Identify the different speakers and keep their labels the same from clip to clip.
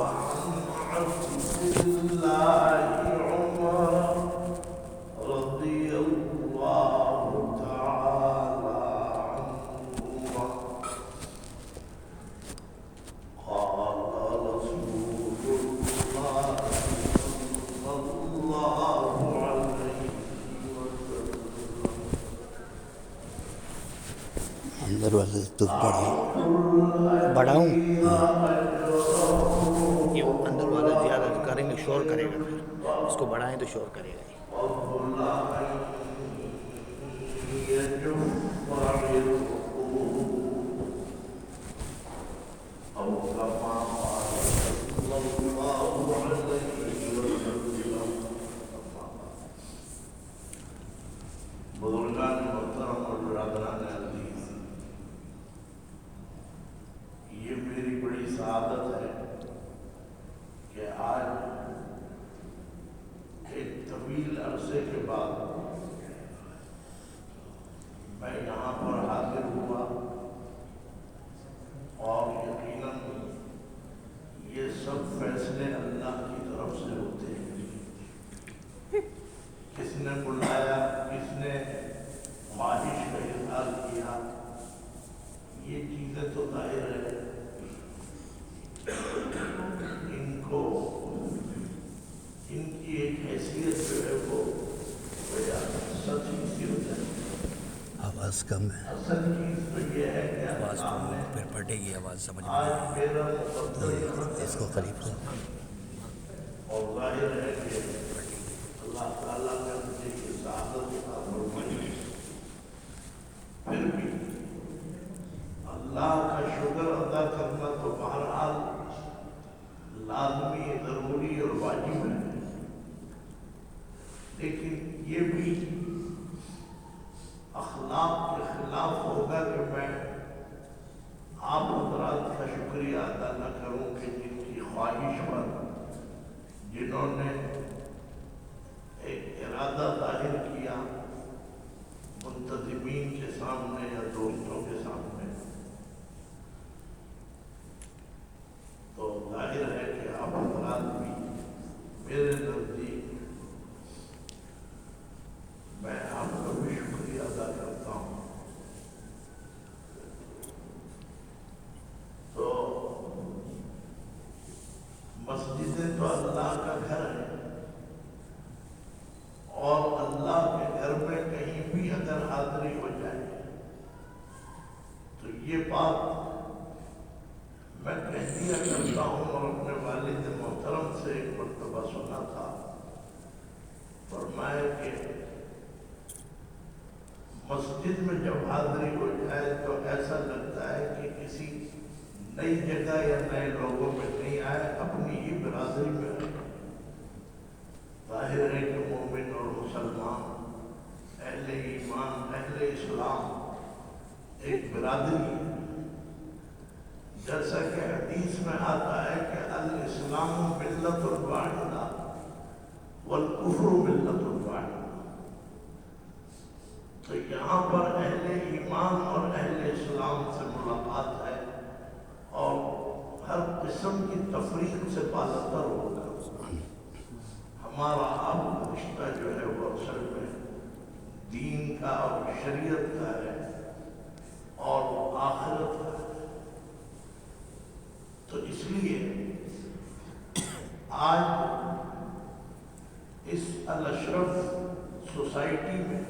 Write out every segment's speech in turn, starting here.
Speaker 1: وعن عبد الله عمر رضي الله تعالى عنهما قال رسول الله صلى الله عليه وسلم
Speaker 2: اندر والے تو بڑھاؤں یہ اندر والا زیادہ کریں گے شور کرے گا، پھر اس کو بڑھائیں تو شور کرے گا.
Speaker 1: بزرگان محترم اور برادران عزیز، یہ میری بڑی سعادت ہے کہ آج ایک طویل عرصے کے بعد میں یہاں پر حاضر ہوا، اور یقیناً یہ سب فیصلے اللہ کی طرف سے ہوتے ہیں. کس نے بلایا، کس نے خواہش کا اظہار کیا، یہ چیزیں تو ظاہر ہے ان کی ایک حیثیت جو ہے وہ سچ ہی سی ہو جائے.
Speaker 2: آواز کم ہے،
Speaker 1: اصل چیز تو یہ ہے کہ
Speaker 2: آواز تو پھر پھٹے گی، آواز سمجھ میں
Speaker 1: آج
Speaker 2: نہیں
Speaker 1: میرا
Speaker 2: آئے
Speaker 1: مقدر
Speaker 2: گی. اس کو قریب کر.
Speaker 1: اور ظاہر ہے کہ اللہ تعالیٰ نے مجھے یہ سعادت عطا فرمائی. پھر بھی اللہ کا شکر ادا کرنا تو بہرحال لازمی، ضروری اور واجب ہے، لیکن یہ بھی اخلاق کے خلاف ہوگا کہ میں آپ حضرات کا شکریہ ادا نہ کروں کہ جن کی خواہش پر، جنہوں نے ایک ارادہ ظاہر کیا منتظمین کے سامنے یا دوستوں کے سامنے، تو ظاہر ہے کہ آپ حضرات بھی میرے نزدیک، میں آپ کا بھی شکریہ ادا کرتا ہوں. تو مسجدیں تو اللہ کا گھر ہے، اور اللہ کے گھر میں کہیں بھی اگر حاضری ہو جائے تو یہ بات میں کہہ دیا کرتا ہوں، اور اپنے والد محترم سے ایک مرتبہ سنا تھا، فرمایا کہ مسجد میں جب حاضری ہو جائے تو ایسا لگتا ہے کہ کسی نئی جگہ یا نئے لوگوں میں نہیں آئے، اپنی ہی برادری میں آئے. ظاہر ہے کہ مومن اور مسلمان، اہل ایمان، اہل اسلام ایک برادری ہے. جیسا کہ حدیث میں آتا ہے کہ الاسلام ملت واحدہ والکفر ملت واحدہ. تو یہاں پر اہل ایمان اور اہل اسلام سے ملاقات ہے، اور ہر قسم کی تفریق سے بالاتر ہوگا. ہمارا آپ کا رشتہ جو ہے وہ اصل میں دین کا اور شریعت کا ہے اور آخرت کا ہے. تو اس لیے آج اس الاشرف سوسائٹی میں،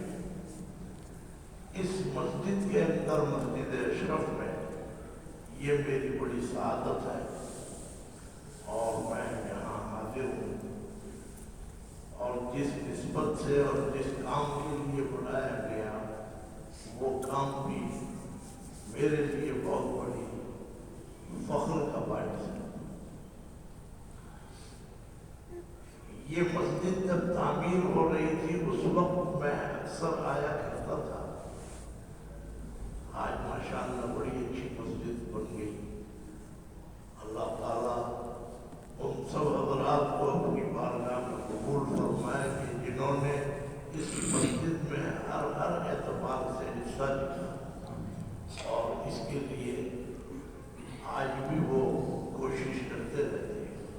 Speaker 1: اس مسجد کے اندر، مسجد اشرف میں، یہ میری بڑی سعادت ہے، اور میں یہاں حاضر ہوں. اور جس نسبت سے اور جس کام کے لیے بلایا گیا، وہ کام بھی میرے لیے بہت بڑی فخر کا باعث ہے. یہ مسجد جب تعمیر ہو رہی تھی اس وقت میں اکثر آیا کرتا تھا. آج ماشاءاللہ بڑی اچھی مسجد بن گئی. اللہ تعالیٰ ان سب حضرات کو اپنی بارگاہ میں قبول فرمائے کہ جنہوں نے اس مسجد میں ہر اعتبار سے حصہ لیا، اور اس کے لیے آج بھی وہ کوشش کرتے رہتے ہیں.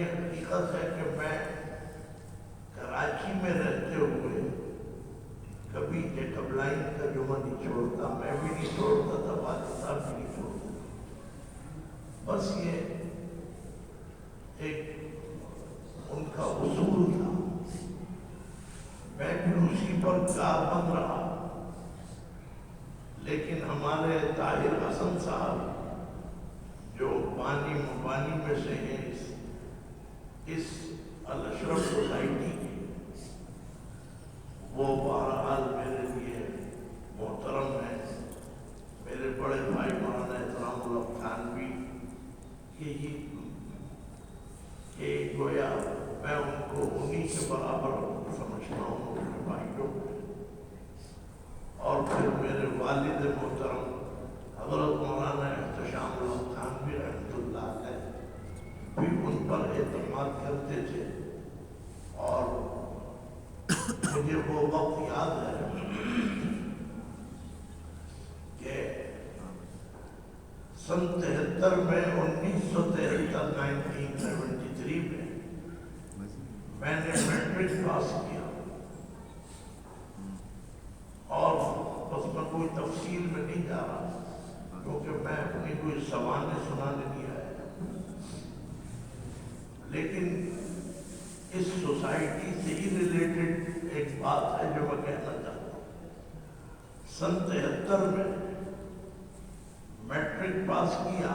Speaker 1: یہ حقیقت ہے کہ میں کراچی میں رہتے ہوئے کبھی جیکب لائن کا جمعہ نہیں چھوڑتا، میں بھی نہیں چھوڑتا تھا، والد صاحب بھی نہیں چھوڑتا تھا۔ بس یہ ایک ان کا اصول تھا، میں بھی اسی پر کاربند رہا۔ لیکن ہمارے طاہر حسن صاحب جو بانی مبانی میں سے ہیں اس الاشرف سوسائٹی کے، وہ بہرحال میرے لیے محترم ہیں، میرے بڑے بھائی مولانا احترام اللہ تھانوی، یہ گویا میں ان کو انہی کے برابر سمجھتا ہوں، اپنے بھائیوں کو۔ اور پھر میرے والد محترم حضرت مولانا احتشام اللہ تھانوی رحمۃ اللہ علیہ بھی ان پر اعتماد کرتے تھے۔ اور مجھے وہ وقت یاد ہے کہ سن 73 میں 1973 میں نے میٹرک پاس کیا، اور بس میں کوئی تفصیل میں نہیں جا رہا کیونکہ میں اپنی کوئی سوانح سنانے نہیں آیا، لیکن اس سوسائٹی سے ہی ریلیٹڈ ایک بات ہے جو میں کہنا چاہتا ہوں۔ سن 73 میں میٹرک پاس کیا،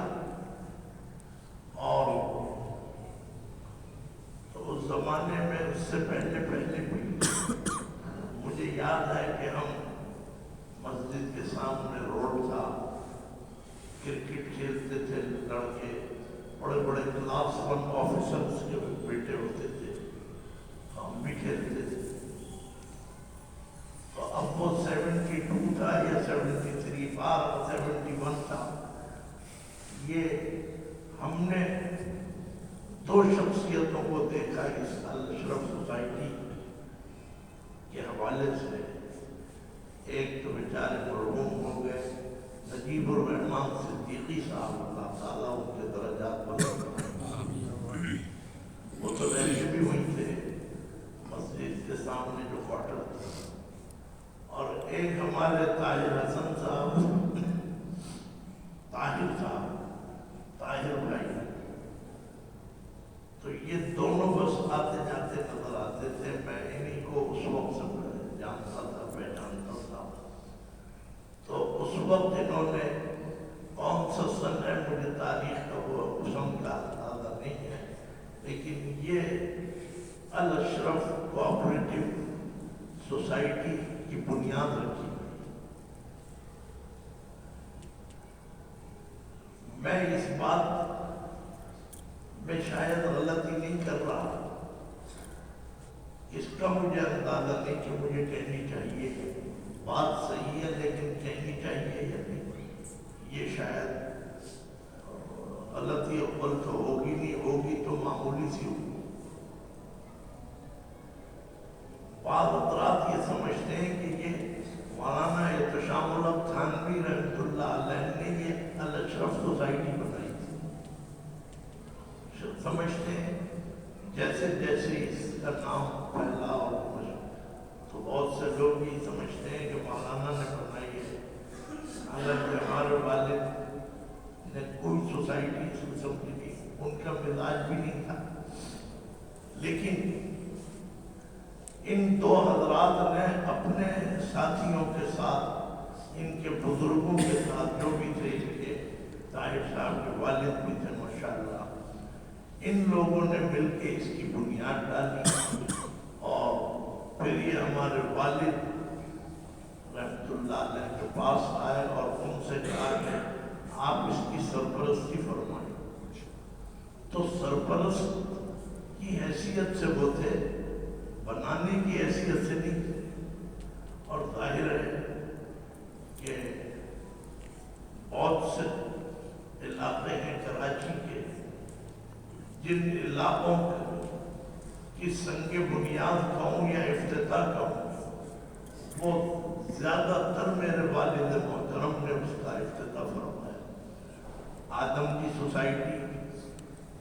Speaker 1: اور تو اس زمانے میں اس سے پہلے بھی مجھے یاد ہے کہ ہم مسجد کے سامنے روڈ تھا، کرکٹ کھیلتے تھے لڑکے، بڑے بڑے کلاس 1 آفیسرز کے بیٹے ہوتے تھے، ہم بھی کھیلتے تھے۔ تو اب وہ 72 تھا یا 73 بار 71 تھا۔ یہ ہم نے دو شخصیتوں کو دیکھا اس الاشرف سوسائٹی کے حوالے سے۔ ایک تو بیچارے مرحوم ہو گئے نجیب الرحمان صدیقی صاحب، اللہ تعالیٰ ان کے درجات بلند، وہ تو رہتے بھی وہیں تھے مسجد کے سامنے جو کوارٹر تھا۔ اور ایک ہمارے طاہر حسن صاحب، طاہر بھائی، تو یہ دونوں بس آتے جاتے نظر آتے تھے، میں انہی کو اس وقت سے جانتا تھا، پہچانتا تھا۔ تو اس وقت انہوں نے کون سا سن ہے مجھے تاریخ کا وہ قسم کا اندازہ نہیں ہے، لیکن یہ الاشرف کوآپریٹو سوسائٹی کی بنیاد رکھی۔ میں اس بات میں شاید غلطی نہیں کر رہا، اس کا مجھے اندازہ نہیں کہ مجھے کہنی چاہیے، بات صحیح ہے لیکن کہنی چاہیے یا نہیں، یہ شاید غلطی اول تو ہوگی نہیں، ہوگی تو معمولی سی ہوگی۔ بعض حضرات یہ سمجھتے ہیں کہ یہ مولانا احتشام اللہ تھانوی رحمۃ اللہ علیہ نے یہ الاشرف سوسائٹی بنائی تھی، سمجھتے ہیں جیسے جیسے اس کا نام پھیلا اور تو بہت سے لوگ یہ سمجھتے ہیں کہ مولانا نے بنائی ہے، حالانکہ ہمارے والد نے کوئی سوسائٹی اس قسم کی نہیں، ان کا مزاج بھی نہیں تھا۔ لیکن ان دو حضرات نے اپنے ساتھیوں کے ساتھ، ان کے بزرگوں کے ساتھ، جو بھی تھے ان کے طاہر صاحب کے والد بھی تھے ماشاءاللہ، ان لوگوں نے مل کے اس کی بنیاد ڈالی۔ اور پھر یہ ہمارے والد رحمۃ اللہ علیہ کے پاس آئے اور ان سے کہا کہ آپ اس کی سرپرستی فرمائیں۔ تو سرپرست کی حیثیت سے وہ تھے، بنانے کی حیثیت سے نہیں تھے۔ اور ظاہر ہے کہ بہت سے علاقے ہیں کراچی کے جن علاقوں کی سنگ بنیاد کہوں یا افتتاح کہوں، وہ زیادہ تر میرے والد محترم نے اس کا افتتاح فرمایا۔ آدم کی سوسائٹی،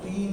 Speaker 1: 3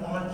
Speaker 1: 5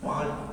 Speaker 1: 5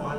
Speaker 1: 5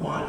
Speaker 1: 5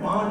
Speaker 1: 5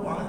Speaker 1: 5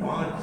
Speaker 1: 5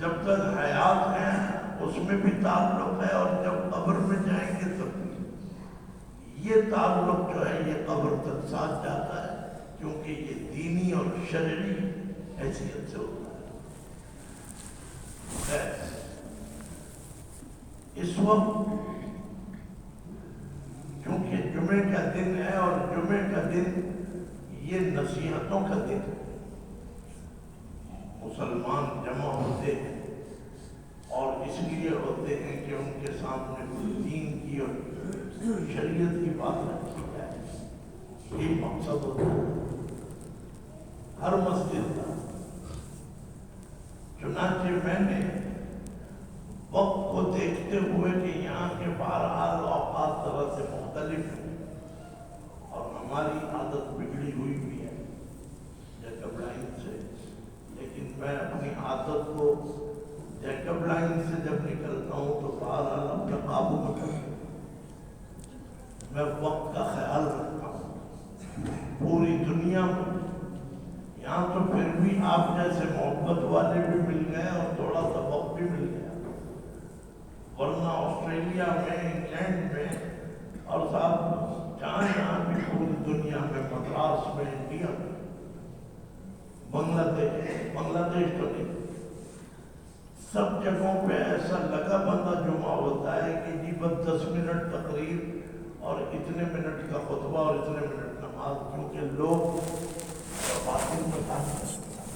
Speaker 1: جب تک حیات ہیں اس میں بھی تعلق ہے، اور جب قبر میں جائیں گے تب بھی یہ تعلق جو ہے یہ قبر تک ساتھ جاتا ہے، کیونکہ یہ دینی اور شرعی حیثیت سے ہوتا ہے۔ اس وقت کیونکہ جمعے کا دن ہے، اور جمعے کا دن یہ نصیحتوں کا دن ہے، مسلمان جمع ہوتے ہیں اور اس لیے ہوتے ہیں کہ ان کے سامنے دین کی اور شریعت کی بات رکھی جائے، یہ مقصد ہوتا ہے ہر مسجد کا۔ چنانچہ میں نے وقت کو دیکھتے ہوئے کہ یہاں کے بہرحال اوقات طرح سے مختلف ہیں اور ہماری عادت بگڑی ہوئی بھی ہے جیکب لائن سے، لیکن میں اپنی عادت کو جیکب لائن سے جب نکلتا ہوں تو بہرحال اپنے قابو میں کرتا ہوں، میں وقت کا خیال رکھتا ہوں پوری دنیا میں۔ یہاں تو پھر بھی آپ جیسے محبت والے بھی مل گئے اور تھوڑا سا وقت بھی مل گیا، ورنہ آسٹریلیا میں، انگلینڈ میں، اور صاحب جہاں بھی پوری دنیا میں، مدراس میں، انڈیا میں، بنگلہ دیش تو نہیں، سب جگہوں پہ ایسا لگا بندہ جمعہ ہوتا ہے کہ جی بس 10 منٹ تقریر اور اتنے منٹ کا خطبہ اور اتنے منٹ نماز، کیونکہ لوگ باطل میں کام کرتے ہیں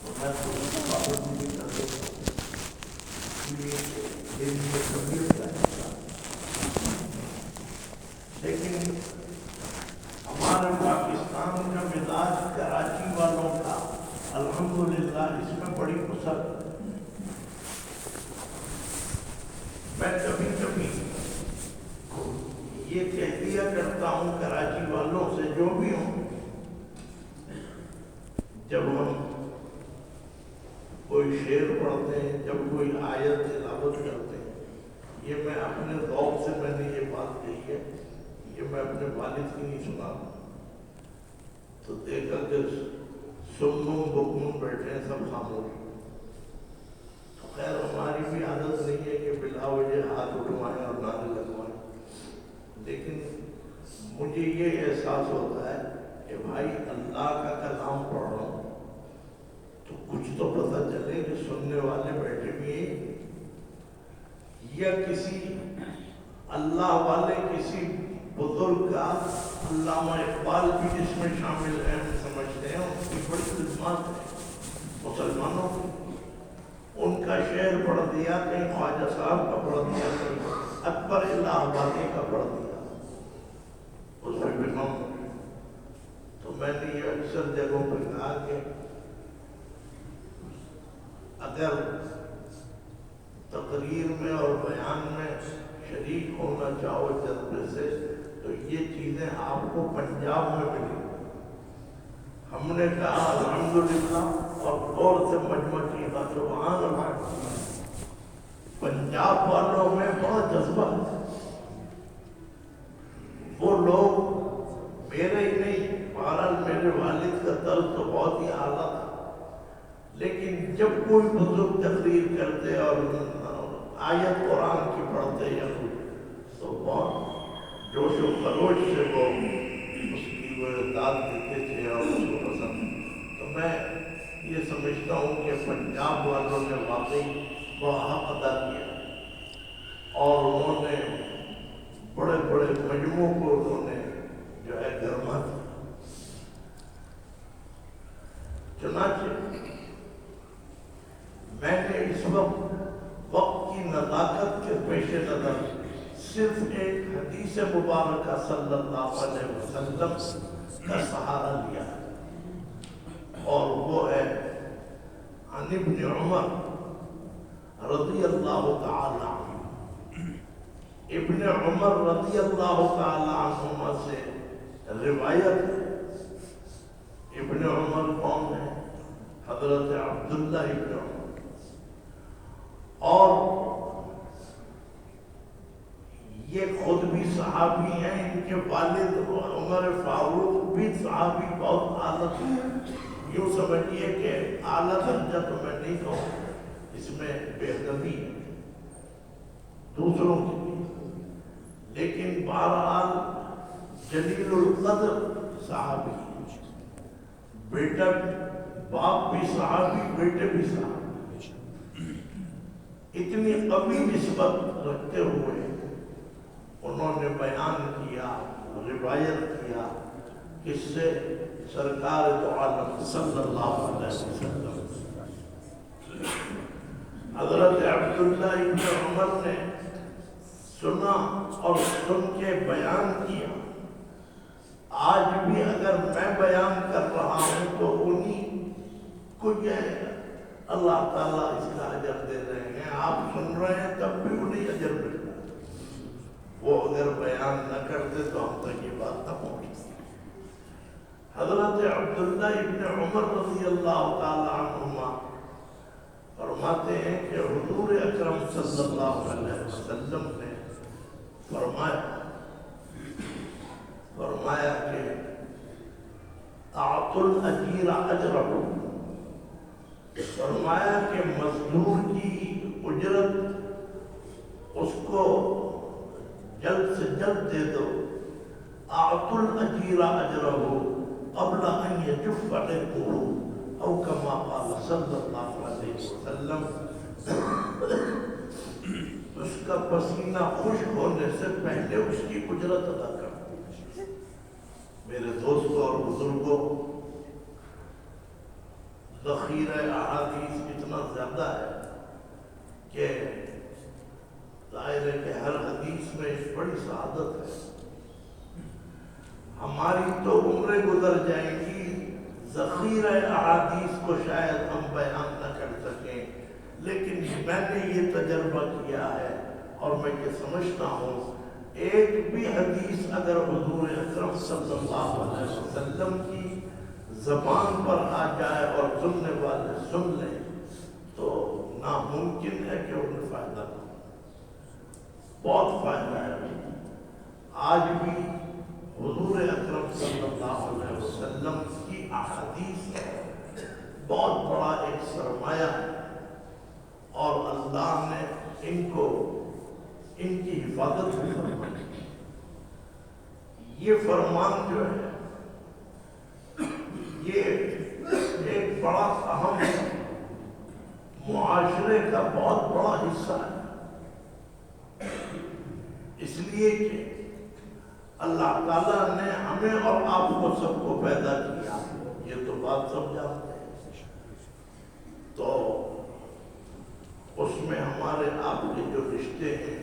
Speaker 1: تو میں تو پابندی نہیں کر دیتا ہوں، اس لیے طبیعت کا لیکن ہمارے پاکستان کا مزاج کراچی والوں کا الحمدللہ اس میں بڑی خسر ہے۔ میں کبھی کبھی یہ کہہ دیا کرتا ہوں کراچی والوں سے جو بھی ہوں، جب ہم کوئی شعر پڑھتے ہیں، جب کوئی آیت تلاوت کرتے ہیں، یہ میں اپنے ذوق سے میں نے یہ بات کہی ہے، یہ میں اپنے والد کی نہیں سنا، تو دیکھا کہ سنوں بکمن بیٹھے ہیں سب خاموش، تو خیر ہماری بھی عادت نہیں ہے کہ بلا وجہ ہاتھ اٹھوائیں اور نعرے لگوائیں، لیکن مجھے یہ احساس ہوتا ہے کہ بھائی اللہ کا کلام پڑھ رہا ہوں تو کچھ تو پتہ چلے کہ سننے والے بیٹھے بھی ہیں، یا کسی اللہ والے کسی بزرگ کا، علامہ اقبال بھی جس میں شامل ہیں، ہم سمجھتے ہیں ان کی بڑی خدمات ہیں مسلمانوں کی، ان کا شعر پڑھ دیا، کہیں خواجہ صاحب کا پڑھ دیا، کہیں اکبر الہ آبادی کا پڑھ دیا، اس میں بھی ہم، تو میں نے یہ اکثر جگہوں پہ کہا کہ اگر تقریر میں اور بیان میں شریک ہونا چاہو جذبے سے تو یہ چیزیں آپ کو پنجاب میں ملی۔ ہم نے کہا الحمدللہ اور غور سے مجمع کیا سبحان اللہ، پنجاب والوں میں بہت جذبہ ہے، وہ لوگ میرے ہی نہیں، بہرحال میرے والد کا طرز تو بہت ہی اعلیٰ تھا، لیکن جب کوئی بزرگ تقریر کرتے اور آیت قرآن کی پڑھتے یا تو بہت جوش و خروش سے وہ اس کی وہ داد دیتے تھے اور اس کو پسند، تو میں یہ سمجھتا ہوں کہ پنجاب والوں نے واقعی وہ حق ادا کیا اور انہوں نے بڑے بڑے مجموعوں کو انہوں نے جو ہے گرما دیا۔ چنانچہ میں نے اس وقت کی نزاکت کے پیش نظر صرف ایک حدیث مبارکہ صلی اللہ علیہ وسلم کا سہارا لیا ہے، اور وہ ہے عن ابن عمر رضی اللہ تعالی عنہ۔ ابن عمر رضی اللہ تعالی عنہما سے روایت ہے۔ ابن عمر کون ہے؟ حضرت عبداللہ ابن عمر، اور یہ خود بھی صحابی ہیں، ان کے والد عمر فاروق بھی صحابی بہت اعلیٰ ہیں، یوں سمجھیے کہ اعلیٰ درجہ تو میں نہیں کہوں اس میں بے ادبی ہے دوسروں کے لیے، لیکن بہرحال جلیل القدر صحابی، بیٹا باپ بھی صحابی، بیٹے بھی صحابی، اتنی قوی نسبت رکھتے ہوئے انہوں نے بیان کیا، روایت کیا، کس سے؟ سرکار دو عالم صلی اللہ علیہ وسلم۔ حضرت عبداللہ ابن عمر نے سنا اور سن کے بیان کیا۔ آج بھی اگر میں بیان کر رہا ہوں تو انہیں کو یہ اللہ تعالیٰ اس کا اجر دے رہے ہیں، آپ سن رہے ہیں تب بھی انہیں اجر ملتا ہے۔ وہ اگر بیان نہ کرتے تو ہم تک یہ بات نہ پہنچتی۔ حضرت عبداللہ ابن عمر رضی اللہ تعالیٰ عنہما فرماتے ہیں کہ حضور اکرم صلی اللہ علیہ وسلم نے فرمایا کہ اعطوا الاجیر اجرہ، فرمایا کہ مزدور کی اجرت اس کو جلد سے جلد دے دو۔ اعطوا الاجیر اجرہ قبل ان یجف عرقہ او کما قال صلی اللہ علیہ وسلم، اس کا پسینہ خشک ہونے سے پہلے اس کی اجرت ادا کر۔ میرے دوستوں اور بزرگوں، ذخیرہ احادیث اتنا زیادہ ہے کہ ظاہر ہے کہ ہر حدیث میں ایک بڑی سعادت ہے۔ ہماری تو عمریں گزر جائیں گی، ذخیرہ احادیث کو شاید ہم بیان نہ کر سکیں، لیکن میں نے یہ تجربہ کیا ہے اور میں یہ سمجھتا ہوں ایک بھی حدیث اگر حضور اکرم صلی اللہ علیہ وسلم کی زبان پر آ جائے اور سننے والے سن لیں تو ناممکن ہے کہ انہیں فائدہ نہ ہو۔ بہت فائدہ ہے۔ آج بھی حضور اکرم صلی اللہ علیہ وسلم کی احادیث بہت بڑا ایک سرمایہ ہے، اور اللہ نے ان کی حفاظت بھی فرمائی۔ یہ فرمان جو ہے یہ ایک بڑا اہم معاشرے کا بہت بڑا حصہ ہے، اس لیے کہ اللہ تعالیٰ نے ہمیں اور آپ کو سب کو پیدا کیا، یہ تو بات سب جانتے ہیں، تو اس میں ہمارے آپ کے جو رشتے ہیں،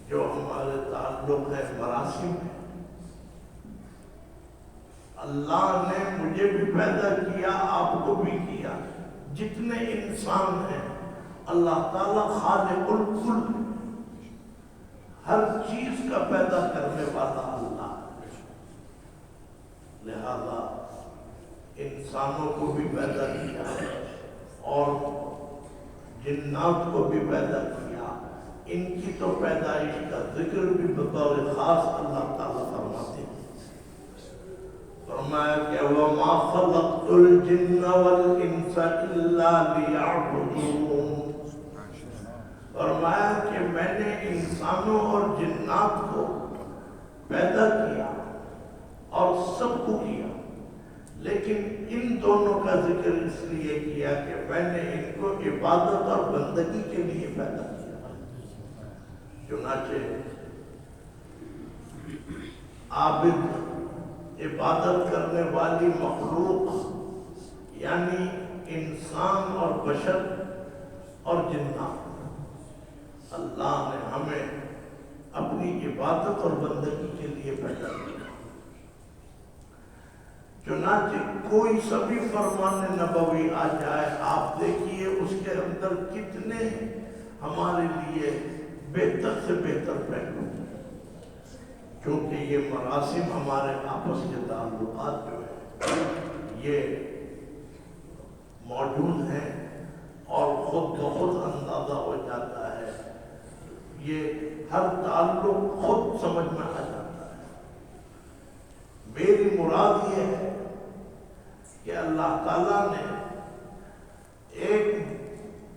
Speaker 1: جو ہمارے تعلق ہے، مراسم ہیں۔ اللہ نے مجھے بھی پیدا کیا، آپ کو بھی کیا، جتنے انسان ہیں اللہ تعالیٰ خالق الکل، ہر چیز کا پیدا کرنے والا اللہ ہے۔ لہذا انسانوں کو بھی پیدا کیا اور جنات کو بھی پیدا کیا، ان کی تو پیدائش کا ذکر بھی بطور خاص اللہ تعالیٰ فرماتے ہیں۔ فرمایا کہ وَمَا خَلَقْتُ الْجِنَّ وَالْإِنسَ إِلَّا لِيَعْبُدُونَ، فرمایا کہ میں نے انسانوں اور جنات کو پیدا کیا اور سب کو کیا، لیکن ان دونوں کا ذکر اس لیے کیا کہ میں نے ان کو عبادت اور بندگی کے لیے پیدا کیا۔ چنانچہ عابد، عبادت کرنے والی مخلوق یعنی انسان اور بشر اور جنات، اللہ نے ہمیں اپنی عبادت اور بندگی کے لیے پیدا کیا۔ چنانچہ کوئی سبھی فرمان نبوی آ جائے، آپ دیکھیے اس کے اندر کتنے ہمارے لیے بہتر سے بہتر پہلو ہیں، کیونکہ یہ مراسم ہمارے آپس کے تعلقات جو ہیں یہ موجود ہیں اور خود بخود اندازہ ہو جاتا ہے، یہ ہر تعلق خود سمجھ میں آ جاتا ہے۔ میری مراد یہ ہے کہ اللہ تعالیٰ نے ایک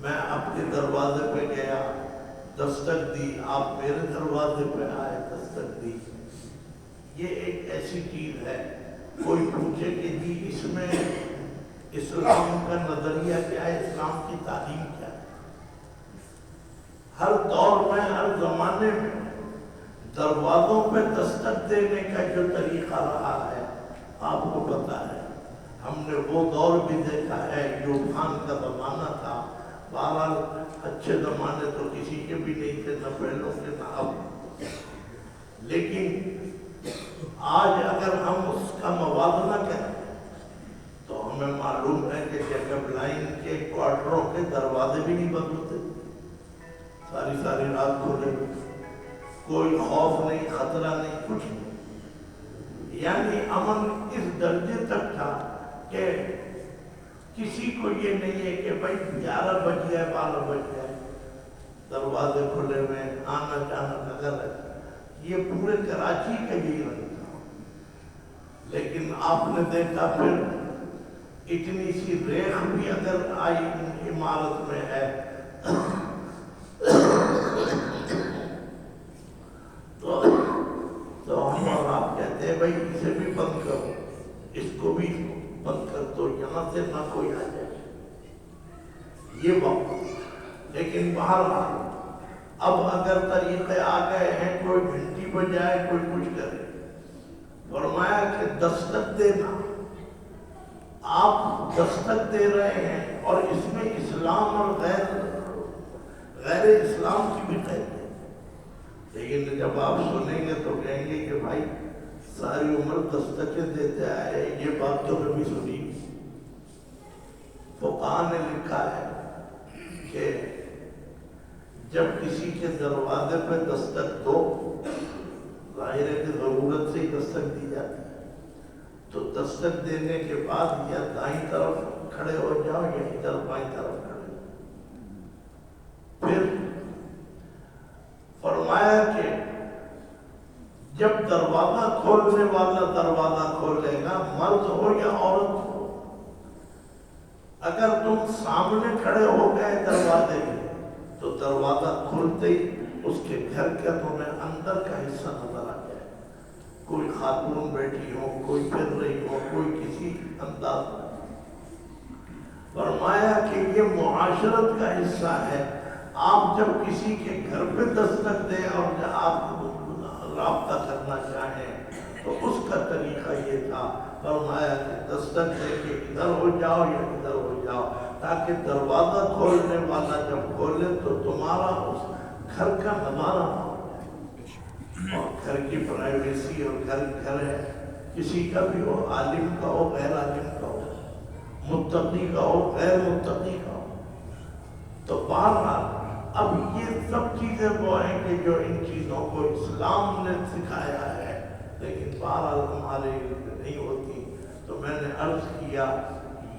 Speaker 1: میں آپ کے دروازے پہ گیا، دستک دی، آپ میرے دروازے پہ آئے، دستک دی۔ یہ ایک ایسی چیز ہے، کوئی پوچھے کہ جی اس میں اسلام کا نظریہ کیا ہے، اسلام کی تعلیم کیا ہے؟ ہر دور میں، ہر زمانے میں دروازوں پہ دستک دینے کا جو طریقہ رہا ہے آپ کو پتا ہے۔ ہم نے وہ دور بھی دیکھا ہے، ایوب خان کا زمانہ تھا۔ بہرحال اچھے زمانے تو کسی کے بھی نہیں تھے، نہ پہلوں کے نہ اب۔ لیکن آج اگر ہم اس کا موازنہ کریں تو ہمیں معلوم ہے کہ جیکب لائن کے کوارٹروں کے دروازے بھی نہیں بند ہوتے، ساری ساری رات کھولے، کوئی خوف نہیں، خطرہ نہیں، کچھ نہیں۔ یعنی امن اس درجے تک تھا کہ کسی کو یہ نہیں ہے کہ بھائی 11 بج گئے، 12 بج گئے، دروازے کھلے ہوئے، آنا جانا نظر ہے۔ یہ پورے کراچی کا یہی رنگ تھا۔ لیکن آپ نے دیکھا پھر اتنی سی ریخ بھی اگر آئی عمارت میں ہے تو ہم اور آپ کہتے ہیں بھائی اسے بھی بند کرو، اس کو بھی بند کر دو، یہاں سے نہ کوئی آ جائے۔ یہ وقت، لیکن بہرحال اب اگر طریقے آ گئے ہیں، کوئی گھنٹی بجائے، کوئی کچھ کرے، فرمایا کہ دستک دینا، آپ دستک دے رہے ہیں اور اس میں اسلام اور غیر اسلام کی بھی قید ہے۔ لیکن جب آپ سنیں گے تو کہیں گے کہ بھائی ساری عمر دستکیں دیتے آئے، یہ بات تو کبھی سنی۔ فقہاء نے لکھا ہے کہ جب کسی کے دروازے پہ دستک دو، ظاہر ہے کہ ضرورت سے ہی دستک دی جاتی ہے، تو دستک دینے کے بعد یا دائیں طرف کھڑے ہو جاؤ یا ادھر بائیں طرف کھڑے ہو۔ پھر فرمایا کہ جب دروازہ کھولنے والا دروازہ کھولے گا، مرد ہو یا عورت ہو، اگر تم سامنے کھڑے ہو گئے دروازے کے تو دروازہ کھلتے ہی اس کے گھر کا تمہیں اندر کا حصہ نظر آ جائے، کوئی خاتون بیٹھی ہو، کوئی پھر رہی ہو، کوئی کسی انداز میں۔ فرمایا کہ یہ معاشرت کا حصہ ہے۔ آپ جب کسی کے گھر پہ دستک دیں اور جب آپ رابطہ کرنا چاہیں تو اس کا طریقہ یہ تھا، فرمایا کہ دستک دے کے ادھر ہو جاؤ یا ادھر ہو جاؤ، تاکہ دروازہ کھولنے والا جب کھولے تو تمہارا اس گھر کا نظارہ نہ ہو جائے۔ اور گھر کی پرائیویسی، اور گھر ہے، کسی کا بھی ہو، عالم کا ہو، غیر عالم کا ہو، متقی کا ہو، غیر متقی کا ہو۔ تو بہرحال اب یہ سب چیزیں وہ ہیں کہ جو ان چیزوں کو اسلام نے سکھایا ہے، لیکن بہرحال ہمارے نہیں ہوتی۔ تو میں نے عرض کیا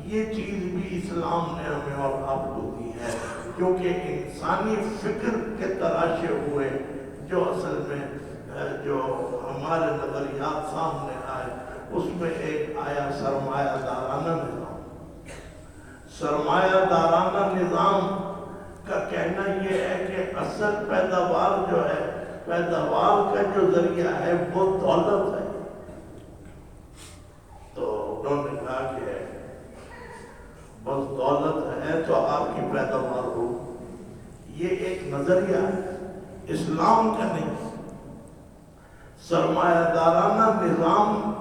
Speaker 1: یہ چیز بھی اسلام نے ہمیں اور آپ کو دی ہے، کیونکہ انسانی فکر کے تراشے ہوئے جو اصل میں جو ہمارے نظریات سامنے آئے، اس میں ایک آیا سرمایہ دارانہ نظام۔ سرمایہ دارانہ نظام کا کہنا یہ ہے کہ اصل پیداوار جو ہے، پیداوار کا جو ذریعہ ہے وہ دولت ہے۔ تو انہوں نے کہا کہ بس دولت ہے تو آپ کی پیداوار ہو، یہ ایک نظریہ ہے، اسلام کا نہیں۔ سرمایہ دارانہ نظام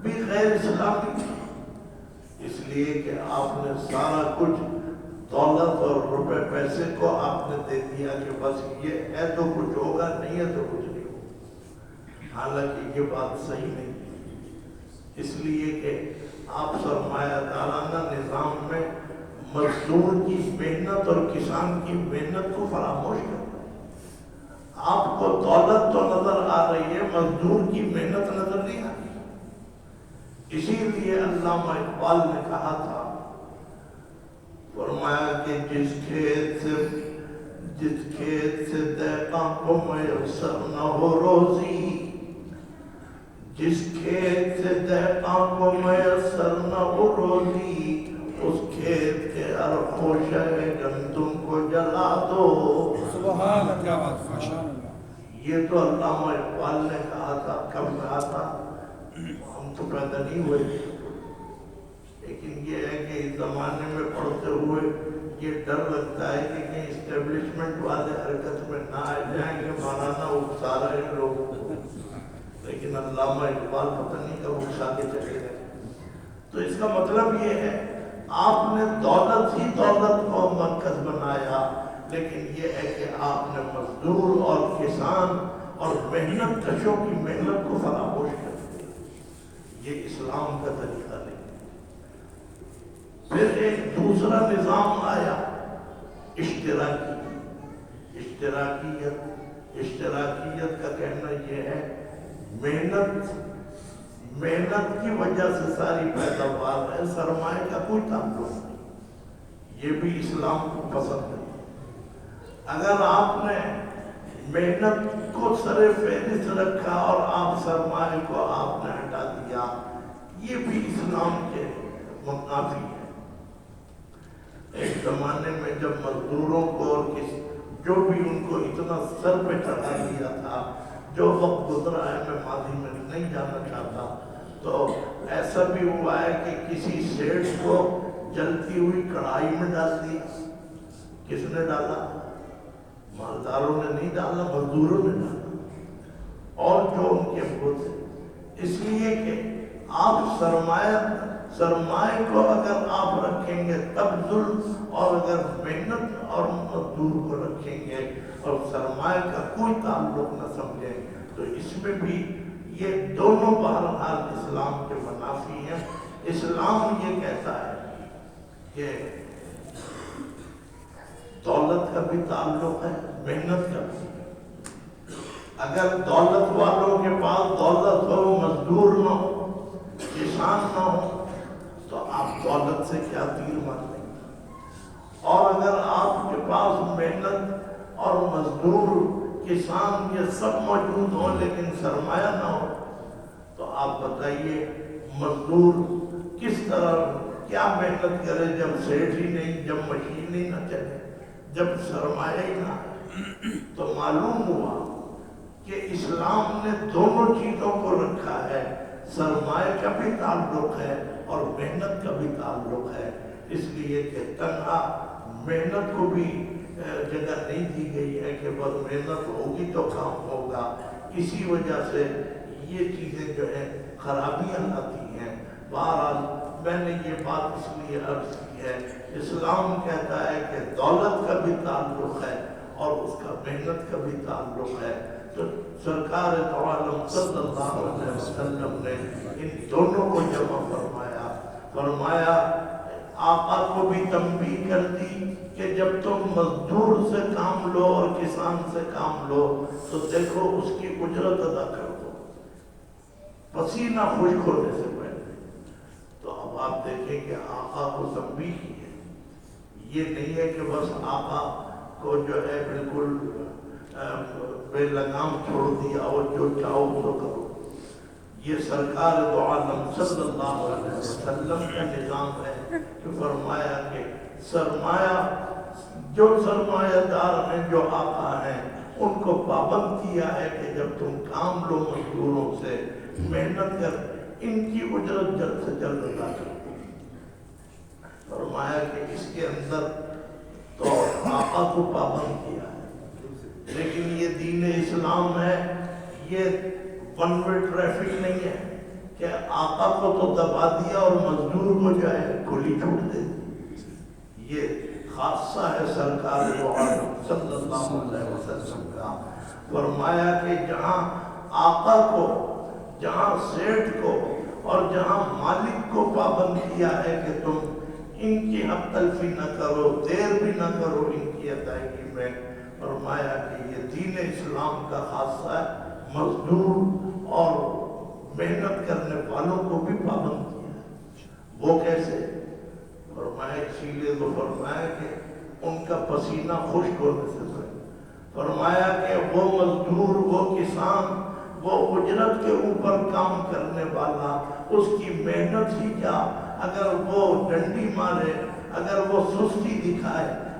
Speaker 1: بھی غیر اسلامی ہے، اس لیے کہ آپ نے سارا کچھ دولت اور روپے پیسے کو آپ نے دے دیا کہ بس یہ ہے تو کچھ ہوگا، نہیں ہے تو کچھ نہیں ہوگا۔ حالانکہ یہ بات صحیح نہیں ہے، اس لیے کہ آپ سرمایہ دارانہ نظام میں مزدور کی محنت اور کسان کی محنت کو فراموش کرتے ہیں۔ آپ کو دولت تو نظر آ رہی ہے، مزدور کی محنت نظر نہیں آ رہی۔ اسی لیے علامہ اقبال نے کہا تھا، فرمایا کہ جس کھیت سے دہقاں کو میسر نہ ہو روزی، جس کھیت سے دہقاں کو میسر نہ ہو روزی، اس کھیت کے ہر خوشہ گندم کو جلا دو۔
Speaker 3: سبحان اللہ سبحان اللہ۔
Speaker 1: یہ تو علامہ اقبال نے کہا تھا، کب کہا تھا؟ ہم تو پیدا نہیں ہوئے، لیکن یہ ہے کہ اس زمانے میں پڑھتے ہوئے یہ ڈر لگتا ہے کہ کہیں اسٹیبلشمنٹ والے حرکت میں نہ آ جائیں کہ مولانا اکسا رہے ہیں لوگوں کو، لیکن علامہ اقبال پتہ نہیں کب اکسا کے چلے گئے۔ تو اس کا مطلب یہ ہے آپ نے دولت ہی دولت کو مرکز بنایا، لیکن یہ ہے کہ آپ نے مزدور اور کسان اور محنت کشوں کی محنت کو فراموش کر دیا۔ یہ اسلام کا طریقہ نہیں۔ پھر ایک دوسرا نظام آیا، اشتراکیت کا کہنا یہ ہے محنت کی وجہ سے ساری پیداوار ہے، سرمایہ کا کوئی تعلق نہیں۔ یہ بھی اسلام کو پسند ہے۔ اگر آپ نے محنت کو سر فہرست رکھا اور آپ سرمایہ کو آپ نے ہٹا دیا، یہ بھی اسلام کے منافی ہے۔ ایک زمانے میں جب مزدوروں کو اور جو بھی ان کو اتنا سر پہ چڑھا دیا تھا، جو وقت گزرا ہے میں ماضی میں نہیں جانا چاہتا، تو ایسا بھی ہوا ہے کہ کسی سیٹ کو جلتی ہوئی کڑھائی میں ڈال دیا۔ کس نے ڈالا؟ مالداروں نے نہیں ڈالا، مزدوروں نے ڈالا، اور جو ان کے وہ تھے۔ اس لیے کہ آپ سرمایہ کو اگر آپ رکھیں گے تب ظلم، اور اگر محنت اور مزدور کو رکھیں گے اور سرمایہ کا کوئی تعلق نہ سمجھیں، تو اس میں بھی یہ دونوں بہرحال اسلام کے منافی ہیں۔ اسلام یہ کہتا ہے کہ دولت کا بھی تعلق ہے، محنت کا بھی۔ اگر دولت والوں کے پاس دولت ہو، مزدور نہ ہو، کسان نہ ہو، تو آپ دولت سے کیا تیر مار لیں گے؟ اور اگر آپ کے پاس محنت اور مزدور، کسان، یہ سب موجود ہوں لیکن سرمایہ نہ ہو، تو آپ بتائیے مزدور کس طرح کیا محنت کرے جب سیٹ ہی نہیں، جب مشین ہی نہ چلے، جب سرمایہ ہی نہ ہے؟ تو معلوم ہوا کہ اسلام نے دونوں چیزوں کو رکھا ہے، سرمایہ کا بھی تعلق ہے اور محنت کا بھی تعلق ہے۔ اس لیے کہ تنہا محنت کو بھی جگہ نہیں دی گئی ہے کہ بس محنت ہوگی تو کام ہوگا۔ اسی وجہ سے یہ چیزیں جو ہیں خرابیاں آتی ہیں۔ بہرحال میں نے یہ بات اس لیے عرض کی ہے، اسلام کہتا ہے کہ دولت کا بھی تعلق ہے اور اس کا محنت کا بھی تعلق ہے۔ تو سرکار دو عالم صلی اللہ علیہ وسلم نے ان دونوں کو جمع فرمایا۔ آقا کو بھی تنبیہ کر دی کہ جب تم مزدور سے کام لو اور کسان سے کام لو تو دیکھو اس کی اجرت ادا کر دو، پسینہ خشک ہونے سے پہلے۔ تو اب آپ دیکھیں کہ آقا کو تنبیہ کی ہے۔ یہ نہیں ہے کہ بس آقا کو جو ہے بالکل بے لگام چھوڑ دیا اور جو چاہو تو کرو۔ یہ سرکار دو عالم صلی اللہ علیہ وسلم کا نظام ہے کہ فرمایا کہ جو سرمایہ دار ہیں، جو آقا ہیں، ان کو پابند کیا ہے کہ جب تم کام لو مزدوروں سے، محنت کر، ان کی اجرت جلد سے جلد ادا کرو۔ فرمایا کہ اس کے اندر تو آقا کو پابند کیا ہے، لیکن یہ دین اسلام ہے، یہ ون وے ٹریفک نہیں ہے کہ آقا کو تو دبا دیا اور مزدور کو جو ہے کھلی چھوٹ دے دی۔ یہ خاصہ ہے سرکار دو عالم صلی اللہ علیہ وسلم کا۔ فرمایا کہ جہاں آقا کو، جہاں سیٹھ کو اور جہاں مالک کو پابند کیا ہے کہ تم ان کی حق تلفی نہ کرو، دیر بھی نہ کرو ان کی ادائیگی میں، فرمایا کہ یہ دین اسلام کا خاصہ ہے، مزدور اور محنت کرنے والوں کو بھی پابند کیا ہے۔ وہ کیسے؟ فرمایا اسی لیے تو فرمایا کہ ان کا پسینہ خشک ہونے سے پہلے، فرمایا کہ وہ مزدور، وہ کسان، وہ اجرت کے اوپر کام کرنے والا، اس کی محنت ہی کیا، اگر وہ ڈنڈی مارے، اگر وہ سستی دکھائے،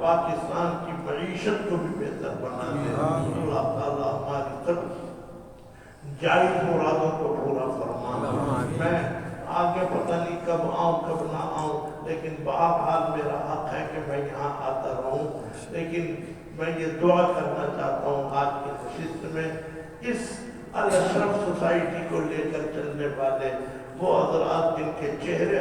Speaker 1: پاکستان کی معیشت کو بھی بہتر بنا دے. اللہ تعالیٰ ہماری سب جائز مرادوں کو پورا فرما. میں آگے پتہ نہیں کب آؤں کب نہ آؤں، لیکن بہرحال میرا حق ہے کہ میں یہاں آتا رہوں. لیکن میں یہ دعا کرنا چاہتا ہوں آج کی نشست میں، اس الاشرف سوسائٹی کو لے کر چلنے والے وہ حضرات جن کے چہرے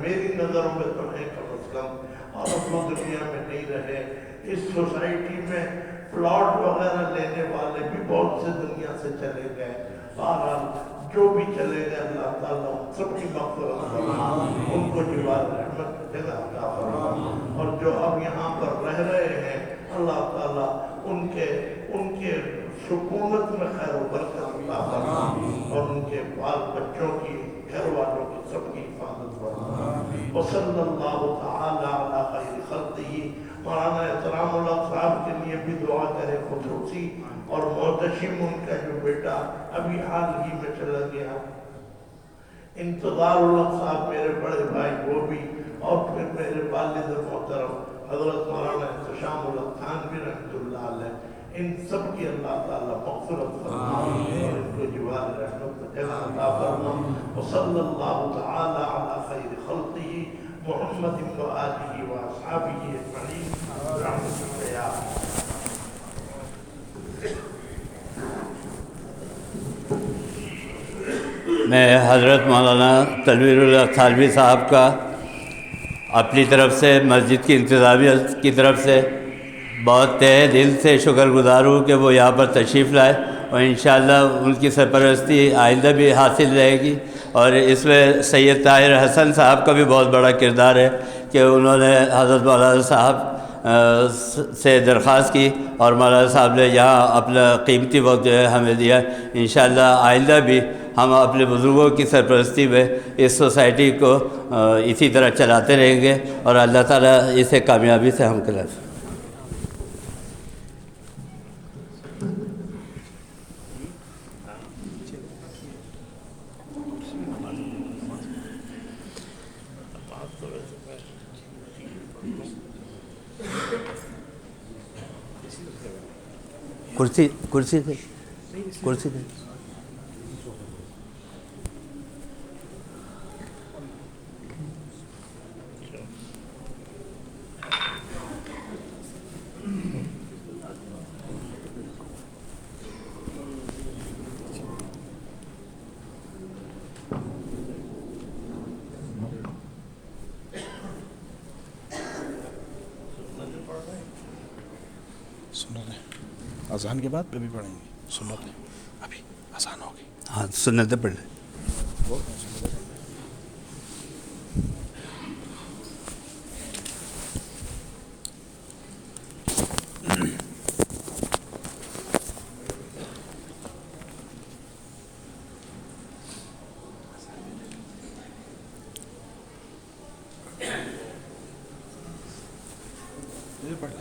Speaker 1: میری نظروں میں تو ہیں کم از کم، اور اب وہ دنیا میں نہیں رہے. اس سوسائٹی میں پلاٹ وغیرہ لینے والے بھی بہت سے دنیا سے چلے گئے. بہرحال جو بھی چلے گئے اللہ تعالیٰ سب کی مغفرت فرما، ان کو جوار رحمت کی جگہ عطا فرما. اور جو اب یہاں پر رہ رہے ہیں اللہ تعالیٰ ان کے سکونت میں خیر و برکت عطا فرما، اور ان کے بال بچوں کی، گھر والوں کی سب کی حفاظت فرما. وصلی اللہ تعالی علی خیر خلقہ. مولانا احترام اللہ صاحب کے لیے بھی دعا کرے خصوصی، اور محتشم ان کا جو بیٹا ابھی حال ہی میں چلا گیا، انتظار اللہ صاحب میرے بڑے بھائی وہ بھی، اور پھر میرے والد محترم حضرت مولانا احتشام اللہ خان بھی رحمۃ اللہ علیہ. ان سب کی اللہ تعالیٰ مغفرت فرما اور ان کو جوار رحمت جگہ عطا فرما. وصلی اللہ تعالی علی خیر خلقہ محمد و آلہ و اصحابہ اجمعین برحمتک یا
Speaker 4: میں حضرت مولانا تنویر اللہ تھانوی صاحب کا اپنی طرف سے مسجد کی انتظامیہ کی طرف سے بہت تہہ دل سے شکر گزار ہوں کہ وہ یہاں پر تشریف لائے، اور انشاءاللہ ان کی سرپرستی آئندہ بھی حاصل رہے گی. اور اس میں سید طاہر حسن صاحب کا بھی بہت بڑا کردار ہے کہ انہوں نے حضرت مولانا صاحب سے درخواست کی اور مولانا صاحب نے یہاں اپنا قیمتی وقت جو ہے ہمیں دیا. انشاءاللہ آئندہ بھی ہم اپنے بزرگوں کی سرپرستی میں اس سوسائٹی کو اسی طرح چلاتے رہیں گے، اور اللہ تعالیٰ اسے کامیابی سے ہم کلائیں. کرسی دے.
Speaker 5: اذان کے بعد بھی پڑھیں گے سنت. ابھی اذان ہوگی.
Speaker 4: ہاں سنتیں پڑھ لیں.
Speaker 5: پڑھ لیں.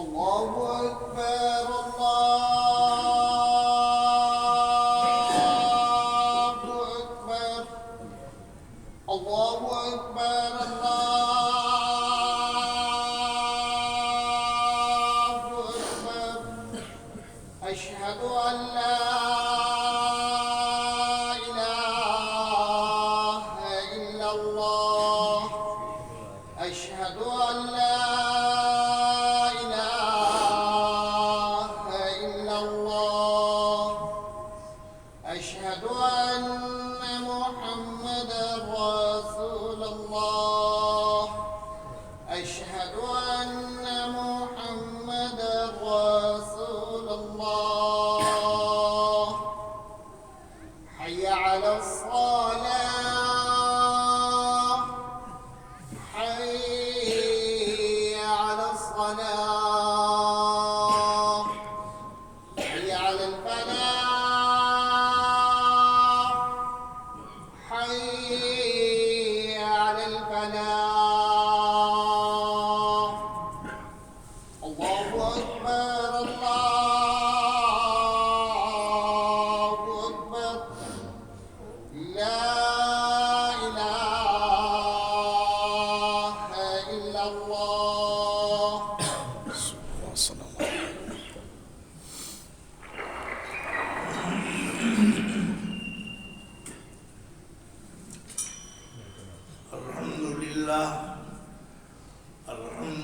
Speaker 3: الله أكبر الله أكبر الله أكبر أشهد أن لا إله إلا الله أشهد أن لا إله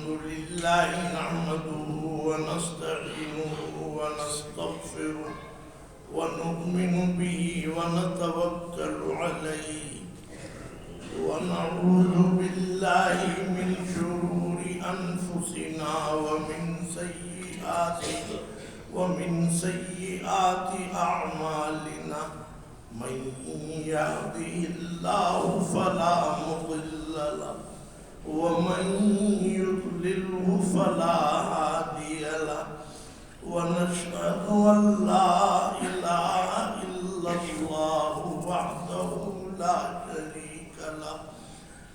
Speaker 1: لله نحمده ونستعينه ونستغفره ونؤمن به ونتوكل عليه ونعوذ بالله من شرور أنفسنا ومن سيئات أعمالنا من يهده الله فلا مضل له ومن يضلله فلا هادي له ونشهد أن لا إله إلا الله وحده لا شريك له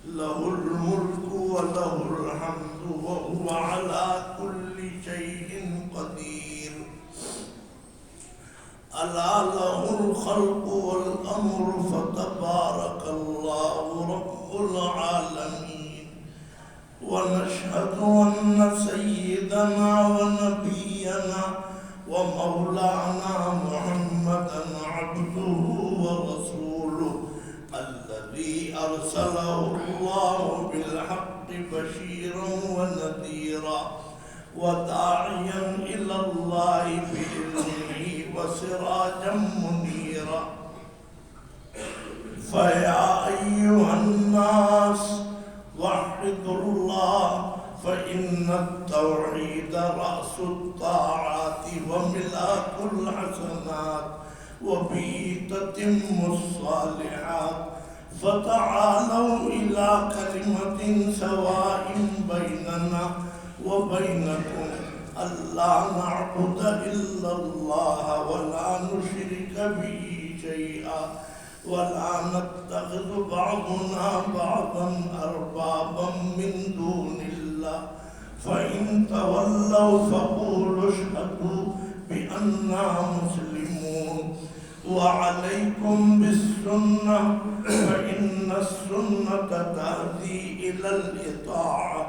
Speaker 1: له الملك وله الحمد وهو على كل شيء قدير ألا له الخلق والأمر فتبارك الله رب العالمين ونشهد أن سيدنا ونبينا ومولانا محمدا عبده ورسوله الذي أرسله الله بالحق بشيرا ونذيرا وداعيا إلى الله بإذنه وسراجا منيرا فيا أيها الناس وحدوا الله فإن التوحيد رأس الطاعات وملاك الحسنات وبه تتم الصالحات فتعالوا إلى كلمة سواء بيننا وبينكم ألا نعبد إلا الله ولا نشرك به شيئا ولا نتخذ بعضنا بعضا أربابا من دون الله فإن تولوا فقولوا اشهدوا بأننا مسلمون وعليكم بالسنة فإن السنة تهدي إلى الإطاعة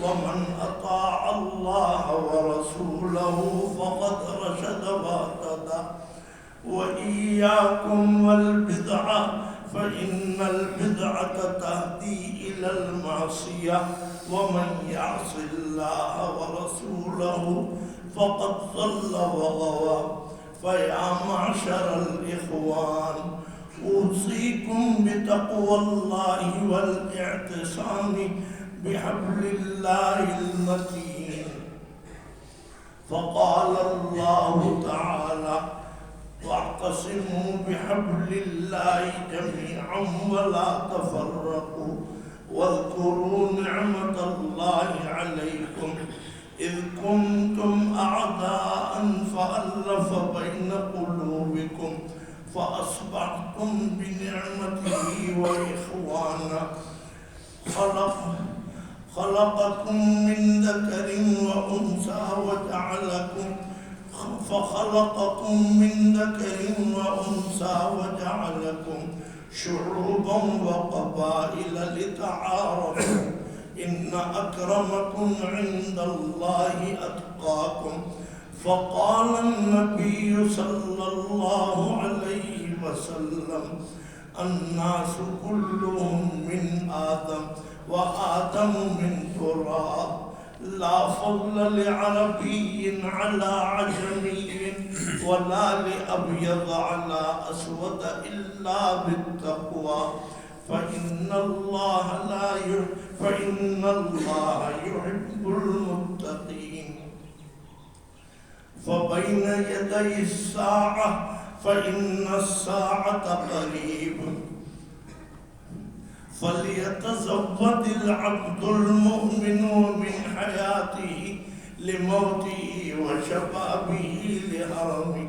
Speaker 1: ومن أطاع الله ورسوله فقد رشد واهتدى وإياكم والبدعة فإن البدعة تهدي إلى المعصية ومن يعص الله ورسوله فقد ضل وغوى فيا معشر الإخوان أوصيكم بتقوى الله والاعتصام بحبل الله المتين فقال الله تعالى واعتصموا بحبل الله جميعا ولا تفرقوا واذكروا نعمة الله عليكم إذ كنتم أعداء فألف بين قلوبكم فأصبحتم بنعمته وإخوانا خلقكم من ذكر وأنثى وجعلكم شعوبا وقبائل لتعارفوا إن أكرمكم عند الله أتقاكم فقال النبي صلى الله عليه وسلم الناس كلهم من آدم وآدم من تراب لا فضل لعربي على عجمي ولا لأبيض على أسود إلا بالتقوى فإن الله يحب المتقين فبين يدي الساعة فإن الساعة قريب فليتزود العبد المؤمن من حياته لموته وشبابه لهرمه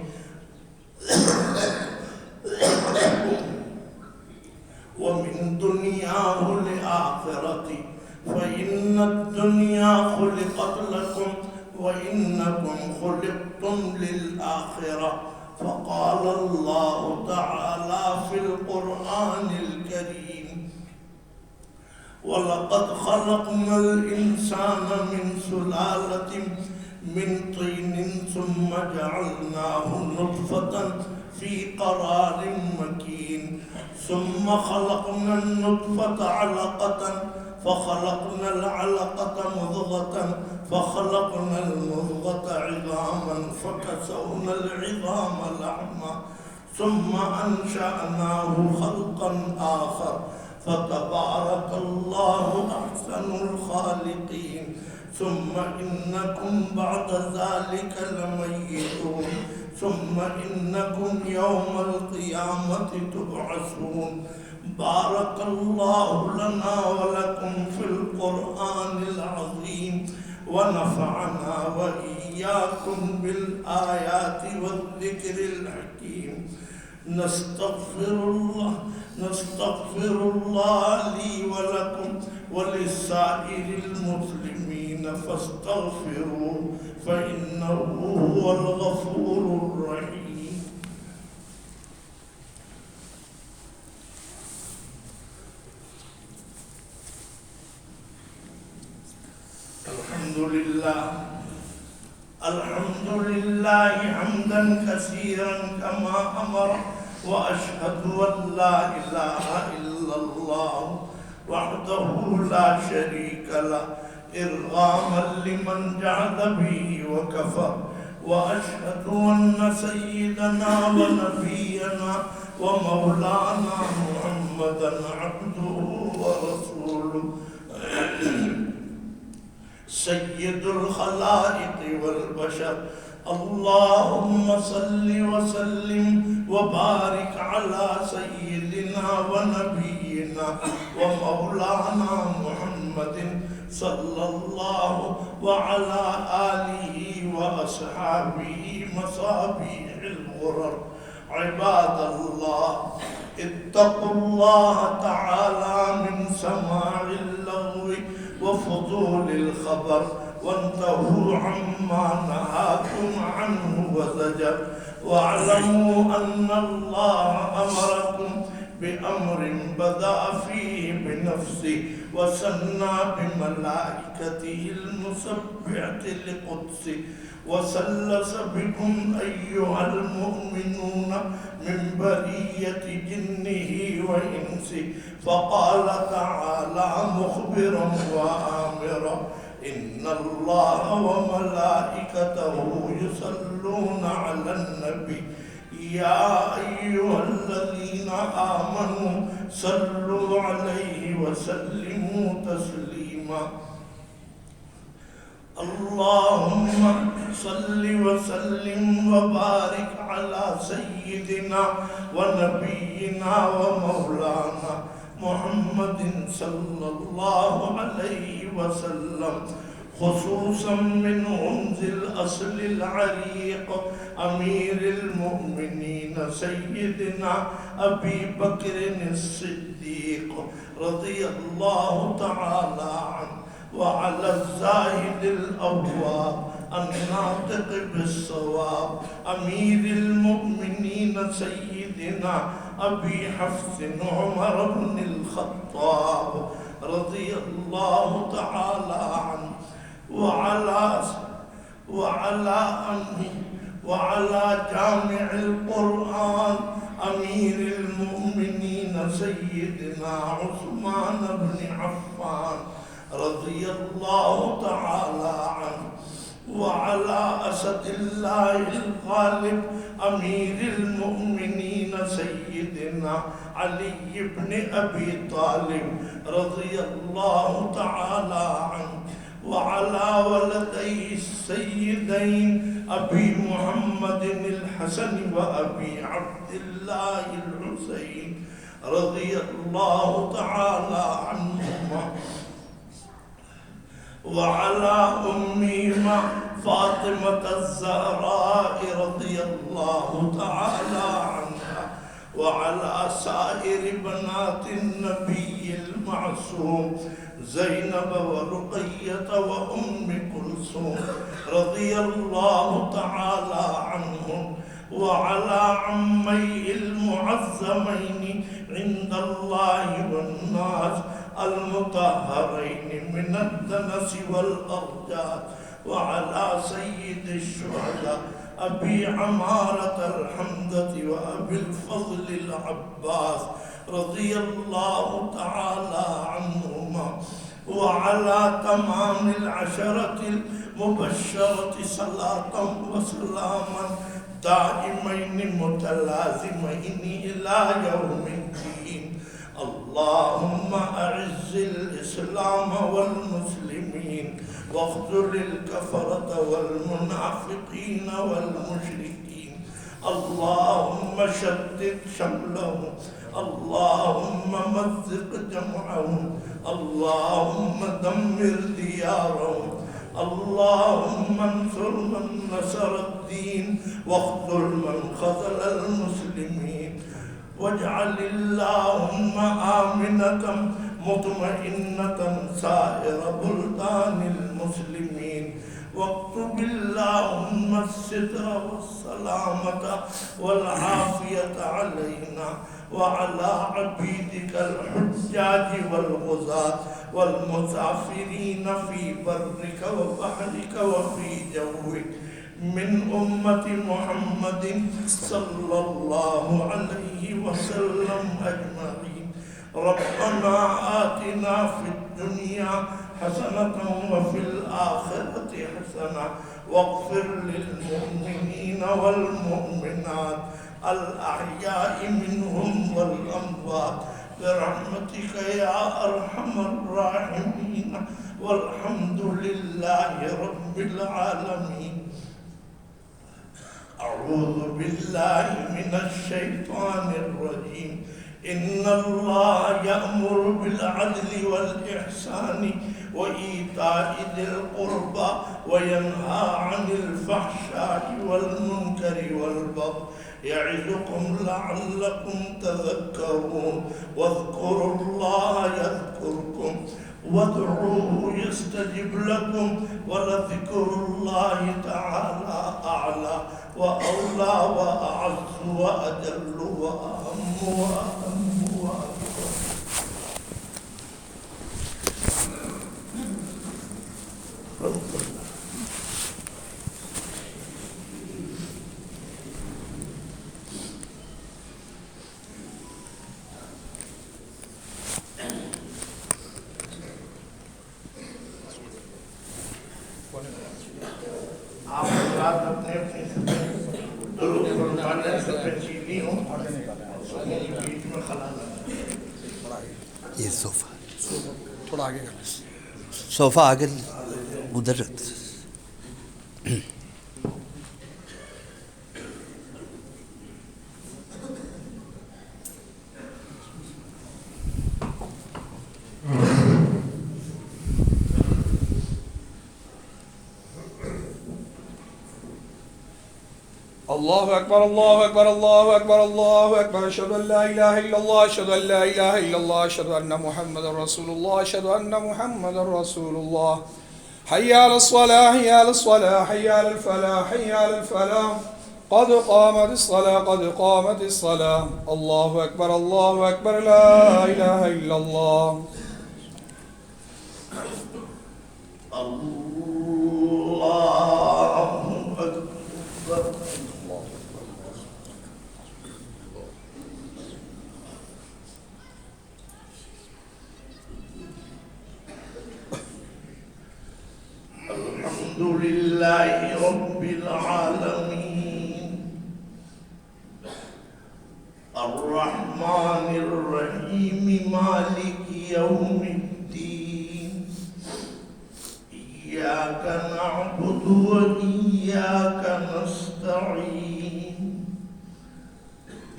Speaker 1: ومن دنياه لآخرته فإن الدنيا خلقت لكم وإنكم خلقتم للآخرة فقال الله تعالى في القرآن الكريم ولقد خلقنا الإنسان من سلالة من طين ثم جعلناه نطفة في قرار مكين ثم خلقنا النطفة علقة فخلقنا العلقة مضغة فخلقنا المضغة عظاما فكسونا العظام لحما ثم أنشأناه خلقا آخر فتبارك الله أحسن الخالقين ثم إنكم بعد ذلك لميتون ثم إنكم يوم القيامة تبعثون بارك الله لنا ولكم في القرآن العظيم ونفعنا وإياكم بالآيات والذكر الحكيم نستغفر الله لي ولكم ولسائر المسلمين فاستغفروه فإنه هو الغفور الرحيم. الحمد لله حمدا كثيرا كما أمر وأشهد أن لا إله إلا الله وحده لا شريك له إرغاما لمن جحد به وكفر وأشهد أن سيدنا ونبينا ومولانا محمدا عبده ورسوله سيد الخلائق والبشر. اللهم صل وسلم وبارك على سيدنا ونبينا ومولانا محمد صلى الله وعلى آله وأصحابه مصابيح الغرر. عباد الله اتقوا الله تعالى من سماع اللغو وفضول الخبر وانتهوا عما نهاكم عنه وزجر واعلموا أن الله أمركم بأمر بدأ فيه بنفسه وثنى بملائكته المسبحة لقدسه وسلس بكم أيها المؤمنون من برية جنه وإنسه فقال تعالى مخبرا وآمرا إن الله وملائكته يصلون على النبي يا أيها الذين آمنوا صلوا عليه وسلموا تسليما. اللهم صل وسلم وبارك على سيدنا ونبينا ومولانا محمد صلى الله عليه وسلم خصوصا منهم ذي الأصل العريق أمير المؤمنين سيدنا أبي بكر الصديق رضي الله تعالى عنه وعلى الزاهد الأواب الناطق بالصواب أمير المؤمنين سيدنا أبي حفص عمر بن الخطاب رضي الله تعالى عنه وعلى جامع القرآن أمير المؤمنين سيدنا عثمان بن عفان رضي الله تعالى عنه وعلى أسد الله الغالب أمير المؤمنين سيدنا علي بن أبي طالب رضي الله تعالى عنه وعلى ولدي السيدين أبي محمد الحسن وأبي عبد الله الحسين رضي الله تعالى عنهما وعلى أمهما فاطمة الزهراء رضي الله تعالى عنها وعلى سائر بنات النبي المعصوم زينب ورقية وأم كلثوم رضي الله تعالى عنهم وعلى عمي المعظمين عند الله والناس المطهرين من الدنس والأرجاس وعلى سيد الشهداء أبي عمارة الحمدة وأبي الفضل العباس رضي الله تعالى عنهما وعلى تمام العشرة المبشرة صلاة وسلاما دائمين متلازمين إلى يوم الدين. اللهم أعز الإسلام والمسلمين واخذل الكفرة والمنافقين والمشركين. اللهم شتت شملهم، اللهم مزق جمعهم، اللهم دمر ديارهم، اللهم انصر من نصر الدين واخذل من خذل المسلمين. واجعل اللهم آمنة مطمئنة سائر بلدان المسلمين. واكتب اللهم الستر والسلامة والعافية علينا وعلى عبيدك الحجاج والغزاة والمسافرين في برك وبحرك وفي جوك من أمة محمد صلى الله عليه وسلم أجمعين. ربنا آتنا في الدنيا حسنة وفي الآخرة حسنة واغفر للمؤمنين والمؤمنات الأحياء منهم والأموات برحمتك يا أرحم الراحمين. والحمد لله رب العالمين. أعوذ بالله من الشيطان الرجيم. إن الله يأمر بالعدل والإحسان وإيتاء ذي القربى وينهى عن الفحشاء والمنكر والبغي يعظكم لعلكم تذكرون. واذكروا الله يذكركم وادعوه يستجب لكم ولذكر الله تعالى أعلى وأولى وأعز وأجل وأهم وأهم وأكبر. آپ رات اپنے اپنے سفید چینی ہوں بیچ میں خلا لگا.
Speaker 5: یہ صوفہ تھوڑا آگے کر، صوفہ آگے ادھر رکھ.
Speaker 6: الله أكبر الله أكبر الله أكبر الله أكبر. أشهد أن لا إله إلا الله أشهد أن لا إله إلا الله أشهد أن محمد رسول الله أشهد أن محمد رسول الله. حي على الصلاة حي على الصلاة حي على الفلاح حي على الفلاح. قد قامت الصلاة قد قامت الصلاة. الله أكبر الله أكبر لا إله إلا الله.
Speaker 1: الحمد لله رب العالمين الرحمن الرحيم مالك يوم الدين. إياك نعبد وإياك نستعين.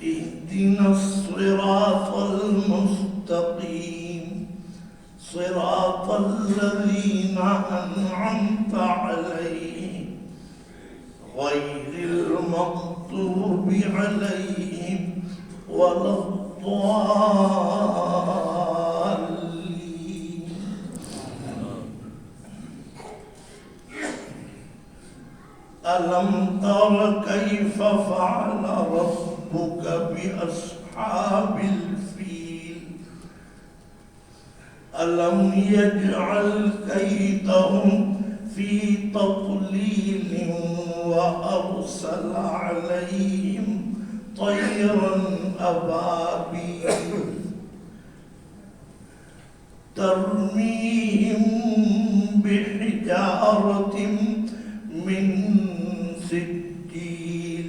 Speaker 1: اهدنا الصراط المستقيم صراط الذين أنعمت عليهم غير المغضوب عليهم ولا الضالين. ألم تر كيف فعل ربك بأصحاب الفيل؟ ألم يجعل كيدهم في تضليل وأرسل عليهم طيرا أبابيل ترميهم بحجارة من سجيل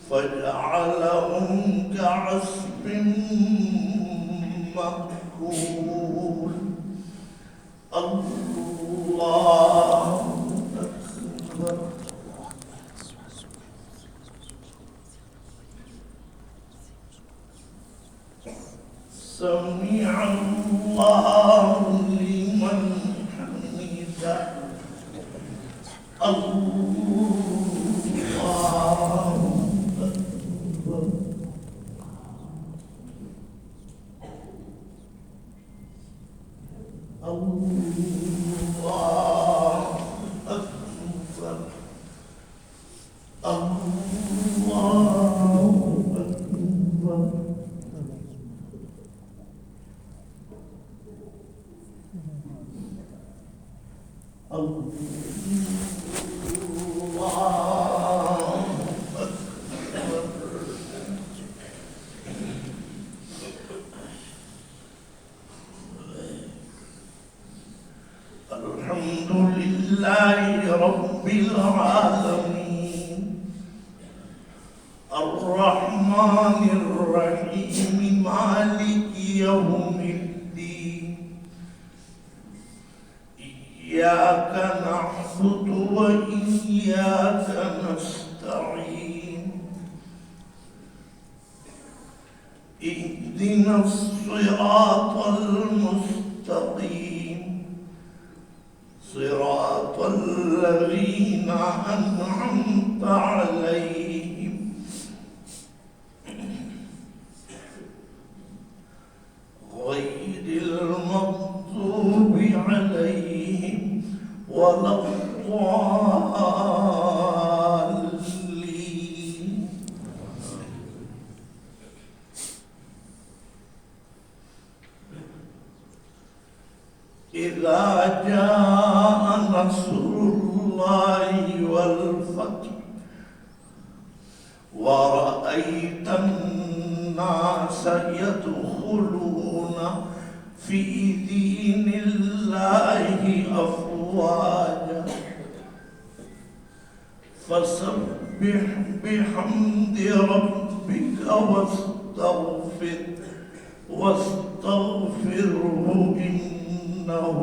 Speaker 1: فجعلهم كعصف مأكول. الله أكبر. سمع الله لمن حمده. الله أكبر. الله أكبر. الله أكبر. الحمد لله رب العالمين الرحمن الرحيم مالك يوم الدين إياك نعبد وإياك نستعين اهدنا الصراط المستقيم صراط الذين أنعمت عليهم غير المغضوب عليهم ولا الضالين. إذا جاء نصر الله والفتح ورأيت الناس يدخلون في دين الله أفواجا فسبح بحمد ربك واستغفره إنه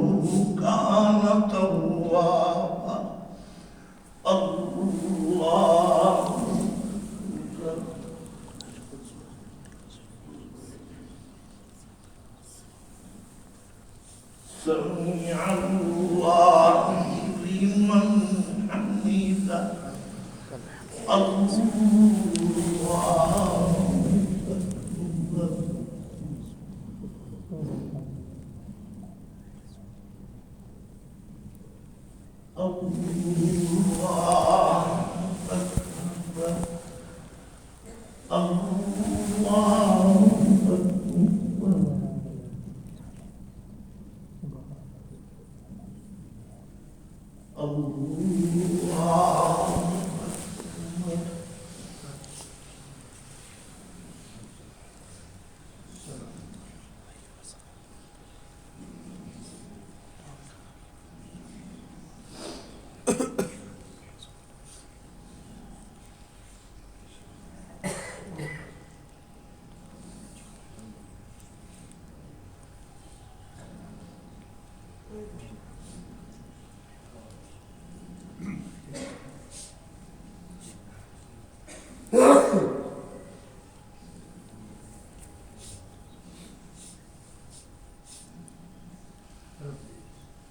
Speaker 1: كان توابا. الله أكبر. سمع الله لمن حمده. الله أكبر. الله أكبر. الله أكبر. الله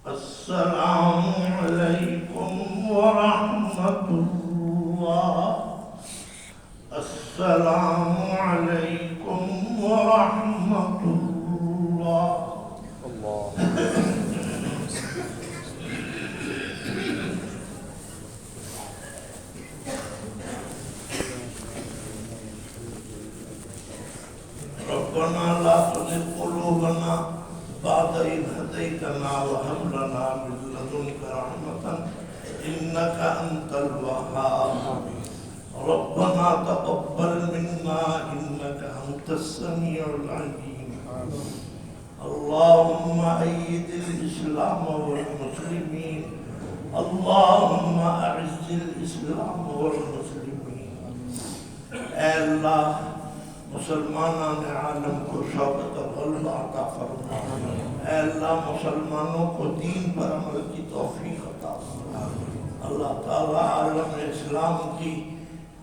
Speaker 1: السلام عليكم ورحمة الله. السلام عليكم ورحمة الله. ربنا لا تزغ قلوبنا بعد إذ هديتنا وهب لنا من لدنك رحمة إنك أنت الوهاب. ربنا تقبل منا إنك أنت السميع العليم. اللهم أيد الإسلام والمسلمين اللهم أعز الإسلام والمسلمين اے اللہ مسلمانان عالم کو شوکت اور غلبہ عطا فرما اے اللہ مسلمانوں کو دین پر عمل کی توفیق عطا فرما اللہ تعالیٰ عالم اسلام کی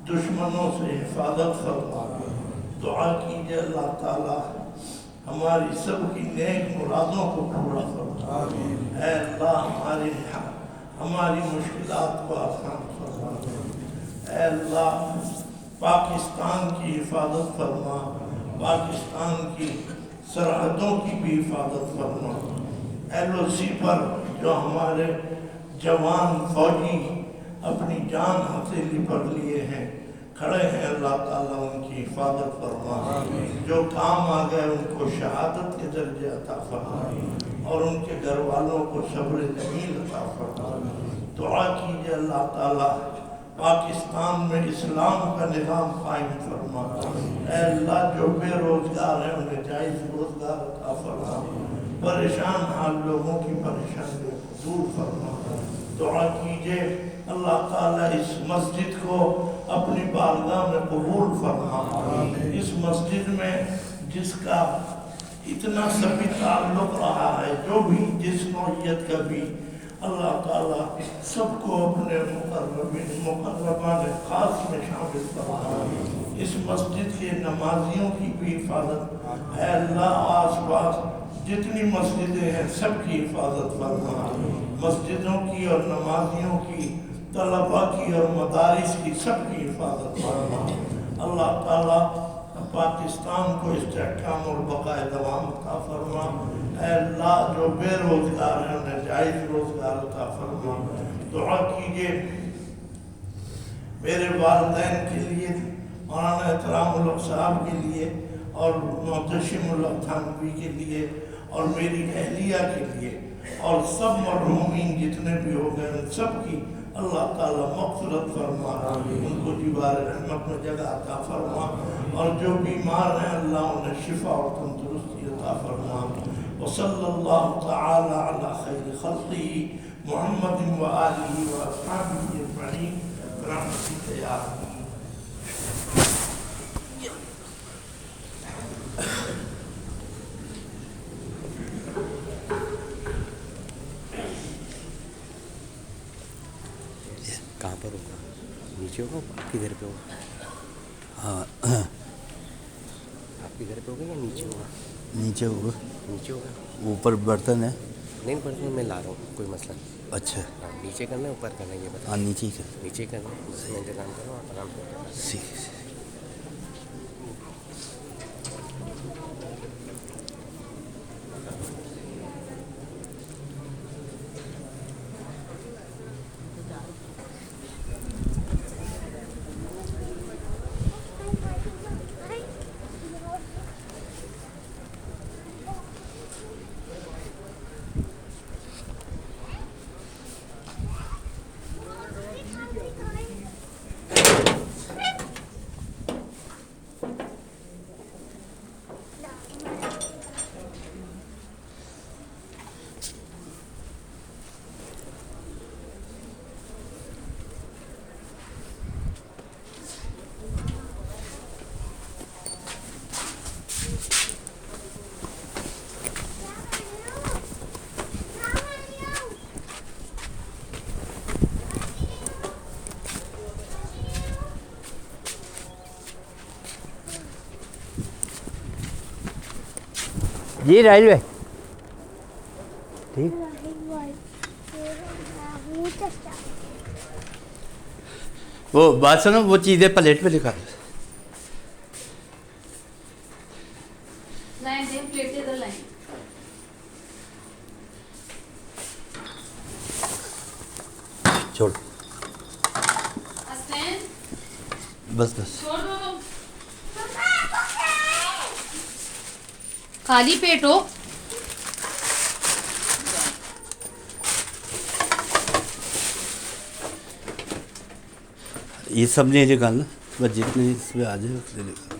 Speaker 1: دشمنوں سے حفاظت فرما دعا کیجئے اللہ تعالیٰ ہماری سب کی نیک مرادوں کو پورا فرما اے اللہ ہماری مشکلات کو آسان فرما اے اللہ پاکستان کی حفاظت فرما پاکستان کی سرحدوں کی بھی حفاظت فرما LOC پر جو ہمارے جوان فوجی اپنی جان ہتھیلی پر لیے ہیں کھڑے ہیں اللہ تعالیٰ ان کی حفاظت فرما جو کام آ گئے ان کو شہادت کے درجے عطا فرما اور ان کے گھر والوں کو صبر جمیل عطا فرما دعا کیجئے اللہ تعالیٰ پاکستان میں اسلام کا نظام قائم فرما اے اللہ جو بے روزگار ہیں انہیں جائز روزگار عطا فرما پریشان حال لوگوں کی پریشانیوں کو دور فرما دعا کیجئے اللہ تعالیٰ اس مسجد کو اپنی بارگاہ میں قبول فرما اس مسجد میں جس کا اتنا سبھی تعلق رہا ہے جو بھی جس نوعیت کا بھی اللہ تعالیٰ سب کو اپنے مقربان خاص میں شامل فرما اس مسجد کے نمازیوں کی بھی حفاظت اے اللہ آس پاس جتنی مسجدیں ہیں سب کی حفاظت فرما مسجدوں کی اور نمازیوں کی طلبہ کی اور مدارس کی سب کی حفاظت فرما اللہ تعالیٰ پاکستان کو استحکام اور بقائے دوام عطا فرما اے اللہ جو بے روزگار ہیں انہیں جائز روزگار عطا فرما دعا کیجئے میرے والدین کے لیے مولانا احترام الحق صاحب کے لیے اور محتشم الحق تھانوی کے لیے اور میری اہلیہ کے لیے اور سب مرحومین جتنے بھی ہو گئے ان سب کی اللہ تعالیٰ مغفرت فرما ان کو دیوار رحمت میں جگہ عطا فرما اور جو بیمار ہیں اللہ انہیں شفا اور تندرستی عطا فرما وصلی اللہ تعالی علی خیر خلقہ محمد وآلہ واصحابہ اجمعین برحمتک یا ارحم
Speaker 7: کہاں پر ہوگا نیچے ہوگا آپ کے گھر پہ ہوگا
Speaker 2: ہاں
Speaker 7: آپ کے گھر پہ ہوگا یا نیچے ہوگا
Speaker 2: نیچے ہوگا
Speaker 7: نیچے ہوگا
Speaker 2: اوپر برتن ہے
Speaker 7: نہیں برتن میں لا رہا ہوں کوئی مسئلہ نہیں
Speaker 2: اچھا
Speaker 7: ہاں نیچے کرنا ہے اوپر کرنا ہے یہ بتا
Speaker 2: ہاں نیچے ہی کر
Speaker 7: نیچے کرنا ہے میں انتظام کروں آپ آرام سے
Speaker 2: ٹھیک ہے
Speaker 7: جی راہیل بھائی ٹھیک
Speaker 4: وہ بات سنو وہ چیزیں پلیٹ پہ لکھا
Speaker 8: لائن دیں پلیٹ کے ادھر لائن
Speaker 2: چھوڑ
Speaker 8: حسین
Speaker 2: بس بس
Speaker 8: چھوڑ دو خالی پیٹ ہو
Speaker 4: یہ سب نہیں نکالنا بس جتنے اس میں آ جائے اتنے نکال